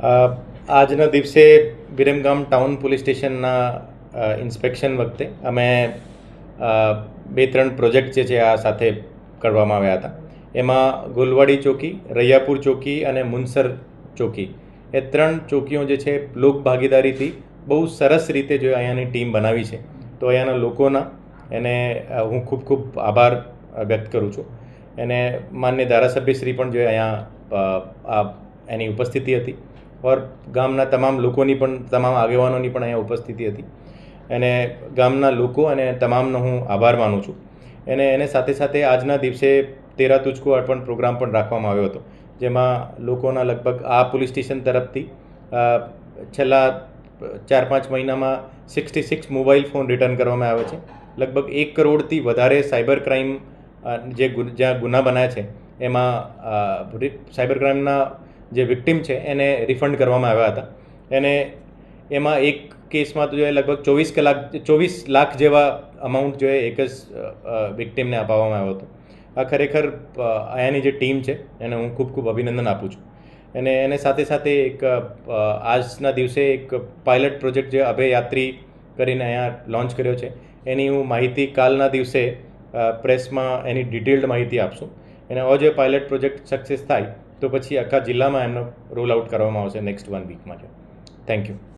આજના દિવસે Viramgam town police સ્ટેશનના ઇન્સ્પેક્શન વખતે અમે બે ત્રણ પ્રોજેક્ટ જે છે આ સાથે કરવામાં આવ્યા હતા. એમાં ગુલવાડી ચોકી, રૈયાપુર ચોકી અને મુનસર ચોકી એ ત્રણ ચોકીઓ જે છે લોક ભાગીદારીથી બહુ સરસ રીતે જો અહીંયાની ટીમ બનાવી છે. તો અહીંયાના લોકોના એને હું ખૂબ ખૂબ આભાર વ્યક્ત કરું છું. એને માન્ય ધારાસભ્યશ્રી પણ જો અહીંયા એની ઉપસ્થિતિ હતી ઓર ગામના તમામ લોકોની પણ, તમામ આગેવાનોની પણ અહીંયા ઉપસ્થિતિ હતી. અને ગામના લોકો અને તમામનો હું આભાર માનું છું. એને સાથે સાથે આજના દિવસે તેરા તુજકો અર્પણ પ્રોગ્રામ પણ રાખવામાં આવ્યો હતો, જેમાં લોકોના લગભગ આ પોલીસ સ્ટેશન તરફથી છેલ્લા 4-5 મહિનામાં 66 મોબાઈલ ફોન રિટર્ન કરવામાં આવે છે. લગભગ 1 કરોડથી વધારે સાયબર ક્રાઇમ જ્યાં ગુના બન્યા છે એમાં સાયબર ક્રાઇમના જે વિક્ટિમ છે એને રિફંડ કરવામાં આવ્યા હતા. અને એમાં એક કેસમાં તો લગભગ 24 લાખ જેવા અમાઉન્ટ જો એક જ વિક્ટિમને અપાવવામાં આવ્યો હતો. આ ખરેખર અહીંયાની જે ટીમ છે એને હું ખૂબ ખૂબ અભિનંદન આપું છું. અને એને સાથે સાથે એક આજના દિવસે એક પાયલટ પ્રોજેક્ટ જે અભયયાત્રી કરીને અહીંયા લોન્ચ કર્યો છે, એની હું માહિતી કાલના દિવસે પ્રેસમાં એની ડિટેલ્ડ માહિતી આપશું. અને હવે જો પાયલટ પ્રોજેક્ટ સક્સેસ થાય તો પછી આખા જિલ્લામાં એમનો રોલ આઉટ કરવામાં આવશે નેક્સ્ટ 1 વીકમાં. Thank you.